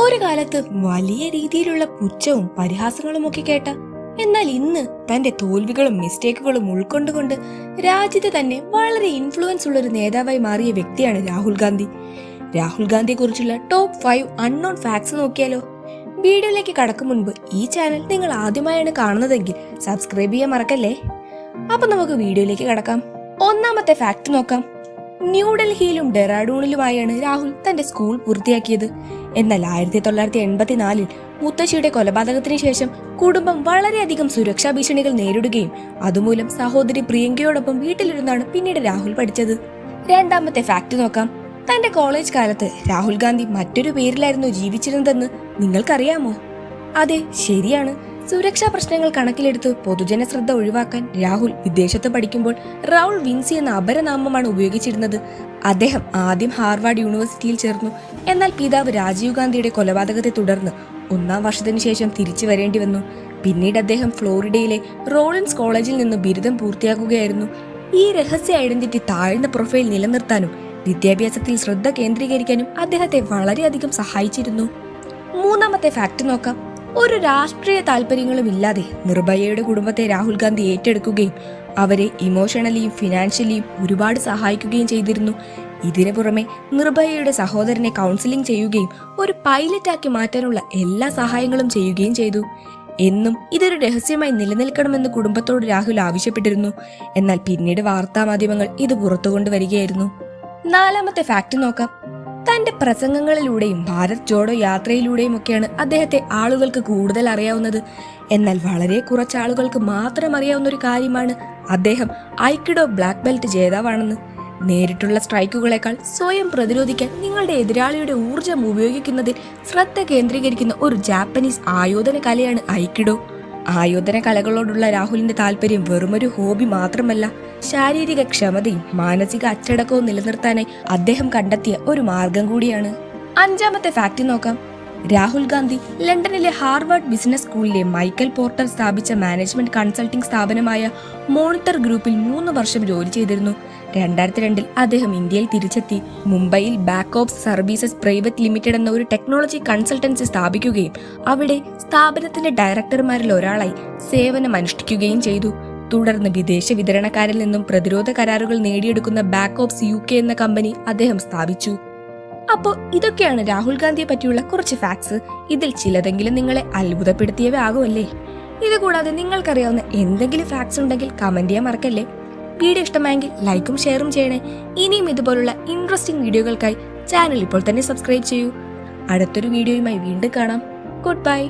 ഒരു കാലത്ത് വലിയ രീതിയിലുള്ള പുച്ഛവും പരിഹാസങ്ങളും ഒക്കെ കേട്ട, എന്നാൽ ഇന്ന് തന്റെ തോൽവികളും മിസ്റ്റേക്കുകളും ഉൾക്കൊണ്ടുകൊണ്ട് രാജ്യത്ത് തന്നെ വളരെ ഇൻഫ്ലുവൻസ് ഉള്ള ഒരു നേതാവായി മാറിയ വ്യക്തിയാണ് രാഹുൽ ഗാന്ധി. രാഹുൽ ഗാന്ധിയെ കുറിച്ചുള്ള ടോപ്പ് 5 അൺനോൺ ഫാക്ട്സ് നോക്കിയാലോ? വീഡിയോയിലേക്ക് കടക്കും മുൻപ് ഈ ചാനൽ നിങ്ങൾ ആദ്യമായാണ് കാണുന്നതെങ്കിൽ സബ്സ്ക്രൈബ് ചെയ്യാൻ മറക്കല്ലേ. അപ്പൊ നമുക്ക് വീഡിയോയിലേക്ക് കടക്കാം. ഒന്നാമത്തെ ഫാക്ട് നോക്കാം. ന്യൂഡൽഹിയിലും ഡെറാഡൂണിലുമായാണ് രാഹുൽ തന്റെ സ്കൂൾ പൂർത്തിയാക്കിയത്. എന്നാൽ 1984 മുത്തശ്ശിയുടെ കൊലപാതകത്തിന് ശേഷം കുടുംബം വളരെയധികം സുരക്ഷാ ഭീഷണികൾ നേരിടുകയും അതുമൂലം സഹോദരി പ്രിയങ്കയോടൊപ്പം വീട്ടിലിരുന്നാണ് പിന്നീട് രാഹുൽ പഠിച്ചത്. രണ്ടാമത്തെ ഫാക്ട് നോക്കാം. തന്റെ കോളേജ് കാലത്ത് രാഹുൽ ഗാന്ധി മറ്റൊരു പേരിലായിരുന്നു ജീവിച്ചിരുന്നതെന്ന് നിങ്ങൾക്കറിയാമോ? അതെ, ശരിയാണ്. സുരക്ഷാ പ്രശ്നങ്ങൾ കണക്കിലെടുത്ത് പൊതുജന ശ്രദ്ധ ഒഴിവാക്കാൻ രാഹുൽ വിദേശത്ത് പഠിക്കുമ്പോൾ റൗൾ വിൻസി എന്ന അപരനാമമാണ് ഉപയോഗിച്ചിരുന്നത്. അദ്ദേഹം ആദ്യം ഹാർവാർഡ് യൂണിവേഴ്സിറ്റിയിൽ ചേർന്നു. എന്നാൽ പിതാവ് രാജീവ് ഗാന്ധിയുടെ കൊലപാതകത്തെ തുടർന്ന് 1-ാം വർഷത്തിനു ശേഷം തിരിച്ചു വരേണ്ടി വന്നു. പിന്നീട് അദ്ദേഹം ഫ്ലോറിഡയിലെ റോളിൻസ് കോളേജിൽ നിന്ന് ബിരുദം പൂർത്തിയാക്കുകയായിരുന്നു. ഈ രഹസ്യ ഐഡന്റിറ്റി താഴ്ന്ന പ്രൊഫൈൽ നിലനിർത്താനും വിദ്യാഭ്യാസത്തിൽ ശ്രദ്ധ കേന്ദ്രീകരിക്കാനും അദ്ദേഹത്തെ വളരെയധികം സഹായിച്ചിരുന്നു. മൂന്നാമത്തെ ഫാക്ട് നോക്കാം. ഒരു രാഷ്ട്രീയ താല്പര്യങ്ങളും ഇല്ലാതെ നിർഭയയുടെ കുടുംബത്തെ രാഹുൽ ഗാന്ധി ഏറ്റെടുക്കുകയും അവരെ ഇമോഷണലിയും ഫിനാൻഷ്യലിയും ഒരുപാട് സഹായിക്കുകയും ചെയ്തിരുന്നു. ഇതിനു പുറമെ നിർഭയയുടെ സഹോദരനെ കൗൺസിലിംഗ് ചെയ്യുകയും ഒരു പൈലറ്റാക്കി മാറ്റാനുള്ള എല്ലാ സഹായങ്ങളും ചെയ്യുകയും ചെയ്തു. എന്നും ഇതൊരു രഹസ്യമായി നിലനിൽക്കണമെന്ന് കുടുംബത്തോട് രാഹുൽ ആവശ്യപ്പെട്ടിരുന്നു. എന്നാൽ പിന്നീട് വാർത്താമാധ്യമങ്ങൾ ഇത് പുറത്തു കൊണ്ടുവരികയായിരുന്നു. നാലാമത്തെ ഫാക്ട് നോക്കാം. തന്റെ പ്രസംഗങ്ങളിലൂടെയും ഭാരത് ജോഡോ യാത്രയിലൂടെയും ഒക്കെയാണ് അദ്ദേഹത്തെ ആളുകൾക്ക് കൂടുതൽ അറിയാവുന്നത്. എന്നാൽ വളരെ കുറച്ച് ആളുകൾക്ക് മാത്രം അറിയാവുന്ന ഒരു കാര്യമാണ് അദ്ദേഹം ഐക്കിഡോ ബ്ലാക്ക് ബെൽറ്റ് ജേതാവാണെന്ന്. നേരിട്ടുള്ള സ്ട്രൈക്കുകളെക്കാൾ സ്വയം പ്രതിരോധിക്കാൻ നിങ്ങളുടെ എതിരാളിയുടെ ഊർജം ഉപയോഗിക്കുന്നതിൽ ശ്രദ്ധ കേന്ദ്രീകരിക്കുന്ന ഒരു ജാപ്പനീസ് ആയോധന കലയാണ് ഐക്കിഡോ. ആയോധന കലകളോടുള്ള രാഹുലിന്റെ താല്പര്യം വെറുമൊരു ഹോബി മാത്രമല്ല, ശാരീരിക ക്ഷമതയും മാനസിക അച്ചടക്കവും നിലനിർത്താനായി അദ്ദേഹം കണ്ടെത്തിയ ഒരു മാർഗം കൂടിയാണ്. അഞ്ചാമത്തെ ഫാക്ട് നോക്കാം. രാഹുൽ ഗാന്ധി ലണ്ടനിലെ ഹാർവാർഡ് ബിസിനസ് സ്കൂളിലെ മൈക്കൽ പോർട്ടർ സ്ഥാപിച്ച മാനേജ്മെന്റ് കൺസൾട്ടിംഗ് സ്ഥാപനമായ മോണിറ്റർ ഗ്രൂപ്പിൽ 3 വർഷം ജോലി ചെയ്തിരുന്നു. 2002 അദ്ദേഹം ഇന്ത്യയിൽ തിരിച്ചെത്തി മുംബൈയിൽ back ops services private limited എന്ന ഒരു ടെക്നോളജി കൺസൾട്ടൻസി സ്ഥാപിക്കുകയും അവിടെ സ്ഥാപനത്തിന്റെ ഡയറക്ടർമാരിൽ ഒരാളായി സേവനം അനുഷ്ഠിക്കുകയും ചെയ്തു. തുടർന്ന് വിദേശ വിതരണക്കാരിൽ നിന്നും പ്രതിരോധ കരാറുകൾ നേടിയെടുക്കുന്ന ബാക്ക് ഓപ്സ് UK എന്ന കമ്പനി അദ്ദേഹം സ്ഥാപിച്ചു. അപ്പോൾ ഇതൊക്കെയാണ് രാഹുൽ ഗാന്ധിയെ പറ്റിയുള്ള കുറച്ച് ഫാക്ട്സ്. ഇതിൽ ചിലതെങ്കിലും നിങ്ങളെ അത്ഭുതപ്പെടുത്തിയവ ആകുമല്ലേ? ഇതുകൂടാതെ നിങ്ങൾക്കറിയാവുന്ന എന്തെങ്കിലും ഫാക്ട്സ് ഉണ്ടെങ്കിൽ കമന്റ് ചെയ്യാൻ മറക്കല്ലേ. വീഡിയോ ഇഷ്ടമായെങ്കിൽ ലൈക്കും ഷെയറും ചെയ്യണേ. ഇനിയും ഇതുപോലുള്ള ഇൻട്രസ്റ്റിംഗ് വീഡിയോകൾക്കായി ചാനൽ ഇപ്പോൾ തന്നെ സബ്സ്ക്രൈബ് ചെയ്യൂ. അടുത്തൊരു വീഡിയോയുമായി വീണ്ടും കാണാം. Good bye.